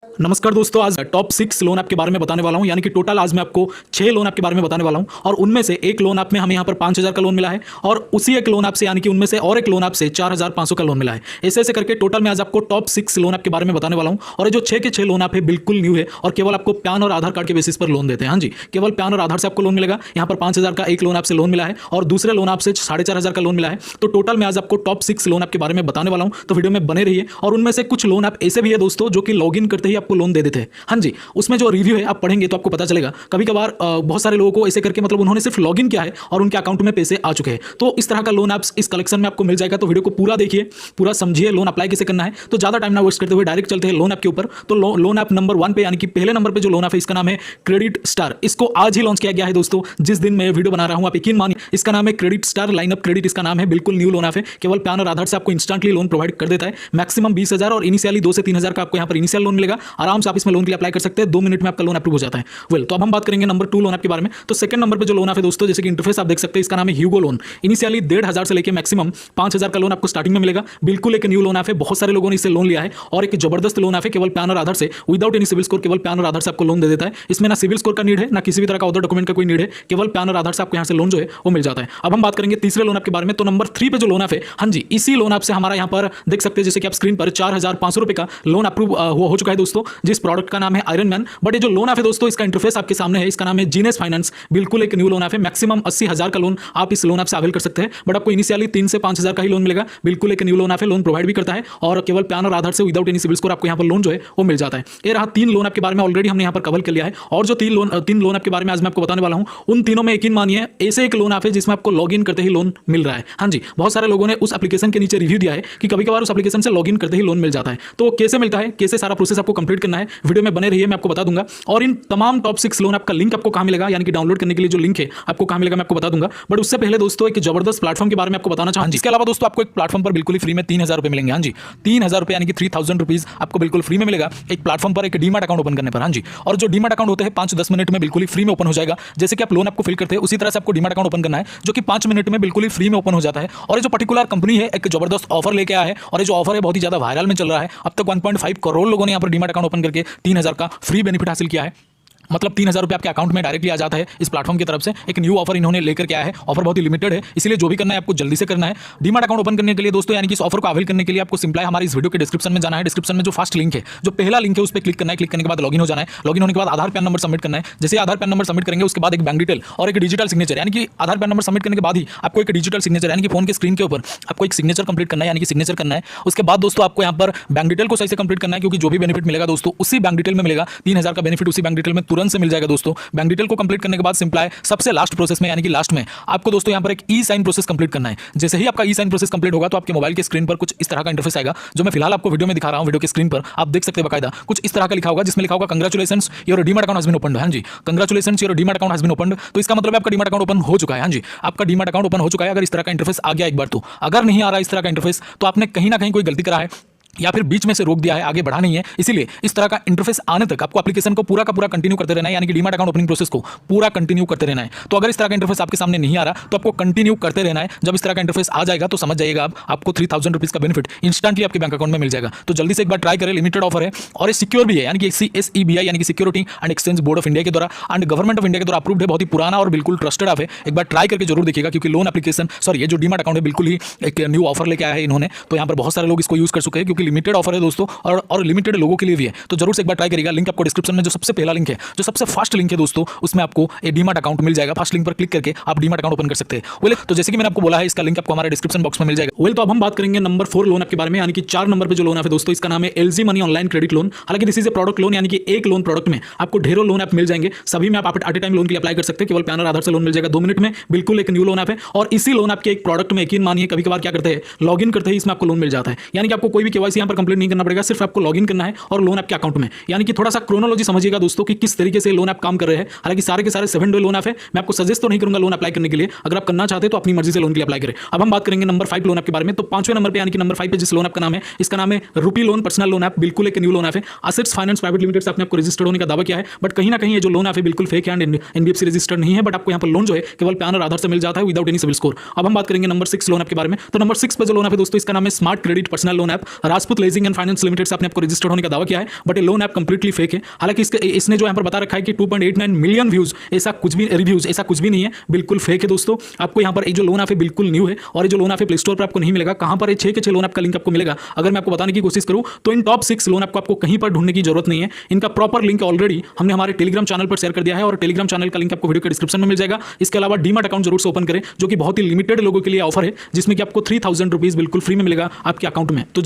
नमस्कार दोस्तों, आज टॉप 6 लोन ऐप के बारे में बताने वाला हूं। यानी कि टोटल आज मैं आपको 6 लोन ऐप के बारे में बताने वाला हूं और उनमें से एक लोन ऐप में हमें यहां पर 5,000 का लोन मिला है और उसी एक लोन ऐप से यानी कि उनमें से और एक लोन ऐप से 4,500 का लोन मिला है। ऐसे ऐसे करके टोटल मैं आज आपको टॉप 6 लोन ऐप के बारे में बताने वाला हूं और ये जो 6 के 6 लोन ऐप है बिल्कुल न्यू है और केवल आपको पैन और आधार कार्ड के बेसिस पर लोन देते हैं। हाँ जी, केवल पैन और आधार से आपको लोन मिलेगा। यहाँ पर 5,000 का एक लोन ऐप से लोन मिला है और दूसरे लोन ऐप से 4,500 का लोन मिला है। तो टोटल मैं आज आपको टॉप 6 लोन ऐप के बारे में बताने वाला हूं, तो वीडियो में बने रहिए। और उनमें से कुछ लोन ऐप ऐसे भी है दोस्तों जो कि लॉगिन करते ही आपको लोन दे देते हैं। हाँ जी, उसमें जो रिव्यू है आप पढ़ेंगे तो आपको पता चलेगा। कभी कभार बहुत सारे लोगों को ऐसे करके मतलब उन्होंने सिर्फ लॉगिन किया है और उनके अकाउंट में पैसे आ चुके हैं। तो इस तरह का लोन ऐप्स इस कलेक्शन में आपको मिल जाएगा। तो वीडियो को पूरा देखिए, पूरा समझिए लोन अप्लाई कैसे करना है। तो ज्यादा टाइम ना वेस्ट करते हुए डायरेक्ट चलते हैं लोन ऐप के ऊपर। तो लोन ऐप नंबर 1 पे यानी कि पहले नंबर पे जो लोन ऐप है इसका नाम है क्रेडिट स्टार। इसको आज ही लॉन्च किया गया है दोस्तों, जिस दिन मैं वीडियो बना रहा हूं। आप यकीन मानिए, इसका नाम है क्रेडिट स्टार लाइनअप क्रेडिट। इसका नाम है, बिल्कुल न्यू लोन ऐप है। केवल पैन और आधार से आपको इंस्टेंटली लोन प्रोवाइड कर देता है। मैक्सिमम 20,000 और इनिशियली 2 से 3,000 का आपको यहाँ पर इनिशियल लोन मिलेगा। आराम से आप इसमें लोन के लिए अप्लाई कर सकते हैं। 2 मिनट में आपका लोन अप्रूव हो जाता है। वेल, तो अब हम बात करेंगे नंबर 2 लोन ऐप के बारे में। तो सेकंड नंबर पे जो लोन ऐप है दोस्तों, जैसे कि इंटरफेस आप देख सकते हैं, इसका नाम है ह्यूगो लोन। इनिशियली 1,500 से लेकर मैक्सिमम 5,000 का लोन आपको स्टार्टिंग में मिलेगा। बिल्कुल एक न्यू लोन ऐप है, बहुत सारे लोगों ने इससे लोन लिया है और एक जबरदस्त लोन ऐप है। केवल पैन और आधार से, विदाउट एनी सिविल स्कोर, केवल पैन और आधार से आपको लोन दे देता है। इसमें ना सिविल स्कोर का नीड है, ना किसी भी तरह का अदर डॉक्यूमेंट का कोई नीड है। केवल पैन और आधार से आपको यहाँ से लोन जो है वो मिल जाता है। अब हम बात करेंगे तीसरे लोन ऐप के बारे में। तो नंबर 3 पे जो लोन ऐप है, हाँ जी, इसी लोन ऐप से हमारा यहाँ पर देख सकते हैं, जैसे कि आप स्क्रीन पर 4,500 रुपए का लोन अप्रूव हो चुका है दोस्तों, जिस प्रोडक्ट का नाम है आयरन मैन। बट ये जो लोन ऐप है दोस्तों, इसका इंटरफेस आपके सामने है। इसका नाम है जीनेस फाइनेंस। बिल्कुल एक न्यू लोन ऐप है। मैक्सिमम 80,000 का लोन आप इस लोन ऐप से अवेल कर सकते हैं। बट आपको इनिशियली 3 से 5,000 का ही लोन मिलेगा। बिल्कुल एक न्यू लोन ऐप है, लोन प्रोवाइड भी करता है और केवल पैन और आधार से विदाउट एनी सिविल स्कोर आपको यहाँ पर लोन जो है वो मिल जाता है। ये रहा 3 लोन ऐप के बारे में, ऑलरेडी हमने यहाँ पर कवर कर लिया है। और जो 3 लोन ऐप के बारे में आज मैं आपको बताने वाला हूँ, उन तीनों में यकीन मानिए ऐसे एक लोन ऐप है जिसमें आपको लॉगिन करते ही लोन मिल रहा है। हाँ जी, बहुत सारे लोगों ने उस एप्लीकेशन के नीचे रिव्यू दिया है कि कभी कभार उस एप्लीकेशन से लॉगिन करते ही लोन मिल जाता है। तो कैसे मिलता है, कैसे सारा प्रोसेस आपको कंप्लीट करना है, वीडियो में बने रहिए, मैं आपको बता दूंगा। और इन तमाम टॉप 6 लोन ऐप का लिंक आपको कहां मिलेगा, यानी कि डाउनलोड करने के लिए जो लिंक है आपको कहां मिलेगा, मैं आपको बता दूंगा। बट उससे पहले दोस्तों एक जबरदस्त प्लेटफॉर्म के बारे में आपको बताना चाहूंगा। इसके अलावा दोस्तों आपको एक प्लेटफॉर्म पर बिल्कुल ही फ्री में 3,000 रुपए मिलेंगे। हाँ जी, 3,000 रुपए यानी कि 3,000 रुपीज आपको बिल्कुल फ्री में मिलेगा एक प्लेटफॉर्म पर, एक डीमैट अकाउंट ओपन करने पर। हाँ जी, और जो डीमैट अकाउंट होते हैं 5-10 मिनट में बिल्कुल ही फ्री में ओपन हो जाएगा। जैसे कि आप लोन आपको फिल करते हैं उसी तरह से आपको डीमैट अकाउंट ओपन करना है, जो कि 5 मिनट में बिल्कुल ही फ्री में ओपन हो जाता है। और ये जो पर्टिकुलर कंपनी है एक जबरदस्त ऑफर लेके आया है और ये जो ऑफर है बहुत ही ज्यादा वायरल में चल रहा है। अब तक 1.5 करोड़ लोगों ने यहाँ पर डीमैट अकाउंट ओपन करके 3,000 का फ्री बेनिफिट हासिल किया है। मतलब 3,000 रुपये आपके अकाउंट में डायरेक्टली आ जाता है इस प्लेटफॉर्म की तरफ से। एक न्यू ऑफर इन्होंने लेकर के आया है। ऑफर बहुत ही लिमिटेड है, इसलिए जो भी करना है आपको जल्दी से करना है। डीमैट अकाउंट ओपन करने के लिए दोस्तों, यानी कि इस ऑफर को अवेल करने के लिए आपको सिंपल हमारे इस वीडियो के डिस्क्रिप्शन में जाना है। डिस्क्रिप्शन में जो फर्स्ट लिंक है, जो पहला लिंक है, उस पर क्लिक करना है। क्लिक करने के बाद लॉगिन हो जाना है। लॉगिन होने के बाद आधार पैन नंबर सबमिट करना है। जैसे आधार पैन नंबर सबमिट करेंगे उसके बाद एक बैंक डिटेल और एक डिजिटल सिग्नेचर, यानी कि आधार पैन नंबर सबमिट करने के बाद ही आपको एक डिजिटल सिग्नेचर, यानी कि फोन के स्क्रीन के ऊपर आपको एक सिग्नेचर कंप्लीट करना है, यानी कि सिग्नेचर करना है। उसके बाद दोस्तों आपको यहाँ पर बैंक डिटेल को सही से कंप्लीट करना है, क्योंकि जो भी बेनिफिट मिलेगा दोस्तों उसी बैंक डिटेल में मिलेगा। 3,000 का बेनिफिट उसी बैंक डिटेल में तुरंत से मिल जाएगा दोस्तों। बैंक डिटेल को कंप्लीट करने के बाद सिंपल है सबसे लास्ट प्रोसेस में, यानी कि लास्ट में आपको दोस्तों यहाँ पर एक ई साइन प्रोसेस कंप्लीट करना है। जैसे ही आपका ई साइन प्रोसेस कंप्लीट होगा तो आपके मोबाइल के स्क्रीन पर कुछ इस तरह का इंटरफेस आएगा, जो मैं फिलहाल आपको वीडियो में दिखा रहा हूं। वीडियो के स्क्रीन पर आप देख सकते हैं बकायदा कुछ इस तरह का लिखा होगा, जिसमें लिखा होगा congratulations your demat account has been opened. हाँ जी, congratulations your demat account has been opened. तो इसका मतलब आपका डीमैट अकाउंट ओपन हो चुका है। हाँ जी, आपका डीमैट अकाउंट ओपन हो चुका है। अगर इस तरह का इंटरफेस आ गया एक बार तो, अगर नहीं आ रहा इस तरह का इंटरफेस तो आपने कहीं ना कहीं कोई गलती करा है या फिर बीच में से रोक दिया है, आगे बढ़ा नहीं है। इसीलिए इस तरह का इंटरफेस आने तक आपको एप्लीकेशन को पूरा का पूरा कंटिन्यू करते रहना है, यानी कि डीमैट अकाउंट ओपनिंग प्रोसेस को पूरा कंटिन्यू करते रहना है। तो अगर इस तरह का इंटरफेस आपके सामने नहीं आ रहा तो आपको कंटिन्यू करते रहना है। जब इस तरह का इंटरफेस आ जाएगा तो समझ जाइएगा आपको 3,000 रुपीज का बेनिफिट इंस्टेंटली आपके बैंक अकाउंट में मिल जाएगा। तो जल्दी से एक बार ट्राई करें, लिमिटेड ऑफर है और ये सिक्योर भी है, यानी कि SEBI यानी कि security and exchange board of India के द्वारा एंड गवर्नमेंट ऑफ इंडिया के द्वारा अप्रूव्ड है। बहुत ही पुराना और बिल्कुल ट्रस्टेड ऐप है। एक बार ट्राई करके जरूर देखिएगा, क्योंकि लोन एप्लीकेशन ये जो डीमैट अकाउंट है बिल्कुल ही एक न्यू ऑफर लेके आया है इन्होंने। तो यहाँ पर बहुत सारे लोग इसको यूज कर चुके हैं, क्योंकि लिमिटेड ऑफर है दोस्तों और लिमिटेड लोगों के लिए भी है। तो जरूर से एक बार ट्राई करिएगा। लिंक आपको डिस्क्रिप्शन में जो सबसे पहला लिंक है, जो सबसे फर्स्ट लिंक है दोस्तों, उसमें आपको एक डीमैट अकाउंट मिल जाएगा। फर्स्ट लिंक पर क्लिक करके आप डीमैट अकाउंट ओपन कर सकते हैं। वेल, तो जैसे कि मैंने आपको बोला है, इसका लिंक आपको हमारे डिस्क्रिप्शन बॉक्स में मिल जाएगा। वेल, तो अब हम बात करेंगे नंबर 4 लोन ऐप के बारे में, यानी कि 4 नंबर पे जो लोन ऐप है दोस्तों, इसका नाम है LG money online credit loan. हालांकि this is a product loan, यानी कि एक लोन प्रोडक्ट में आपको ढेरों लोन ऐप मिल जाएंगे। सभी में आप एट ए टाइम लोन के लिए अप्लाई कर सकते हैं। केवल पैन और आधार से लोन मिल जाएगा 2 मिनट में। बिल्कुल एक न्यू लोन ऐप है और इसी लोन ऐप के एक प्रोडक्ट में यकीन मानिए कभी कभार क्या करते हैं, लॉगिन करते ही इसमें आपको लोन मिल जाता है। यानी कि आपको कोई भी केवाईसी यहाँ पर कंप्लीट नहीं करना पड़ेगा, सिर्फ आपको लॉगिन करना है और लोन आपके अकाउंट में। यानी कि थोड़ा सा क्रोनोलॉजी समझिएगा दोस्तों कि किस तरीके से लोन ऐप काम कर रहे हैं। हालांकि सारे के सारे 7 डे लोन ऐप है। मैं आपको सजेस्ट तो नहीं करूंगा लोन अप्लाई करने के लिए, अगर आप करना चाहते हैं तो अपनी मर्जी से लोन के लिए अप्लाई करें। अब हम बात करेंगे नंबर 5 लोन ऐप के बारे में। तो 5वें नंबर पे यानी कि नंबर 5 पे जिस लोन ऐप का नाम है, इसका नाम है रूपी लोन पर्सनल लोन ऐप। बिल्कुल एक न्यू लोन ऐप है। असेट्स फाइनेंस प्राइवेट लिमिटेड से आपने आपको रजिस्टर्ड होने का दावा किया है, बट कहीं ना कहीं ये जो लोन ऐप है बिल्कुल फेक है एंड NBFC रजिस्टर्ड नहीं है। बट आपको यहाँ पर लोन जो है केवल पैन और आधार से मिल जाता है विदाउट एनी सिविल स्कोर। अब हम बात करेंगे नंबर 6 लोन ऐप के बारे में। तो नंबर 6 पे जो लोन ऐप है दोस्तों, इसका नाम है smart credit personal loan app. Rajput leasing and finance limited से आपने आपको रजिस्टर्ड होने का दावा किया है, बट ये लोन ऐप कंप्लीटली फेक है। हालांकि इसने जो यहाँ पर बता रखा है कि 2.89 मिलियन व्यूज, ऐसा कुछ भी रिव्यूज, ऐसा कुछ भी नहीं है, बिल्कुल फेक है दोस्तों। आपको यहाँ पर ये जो लोन ऐप है बिल्कुल न्यू है और ये जो लोन ऐप है प्ले स्टोर पर आपको नहीं मिलेगा। कहाँ पर ये 6 के 6 लोन ऐप का लिंक आपको मिलेगा अगर मैं आपको बताने की कोशिश करूँ तो इन टॉप 6 लोन ऐप को आपको कहीं पर ढूंढने की जरूरत नहीं है। इनका प्रॉपर लिंक ऑलरेडी हमने हमारे टेलीग्राम चैनल पर शेयर कर दिया है और टेलीग्राम चैनल का लिंक आपको वीडियो के डिस्क्रिप्शन में मिल जाएगा। इसके अलावा डीमैट अकाउंट जरूर से ओपन करें, जो कि बहुत ही लिमिटेड लोगों के लिए ऑफर है, जिसमें कि आपको 3000 रुपीज बिल्कुल फ्री में मिलेगा आपके अकाउंट में। तो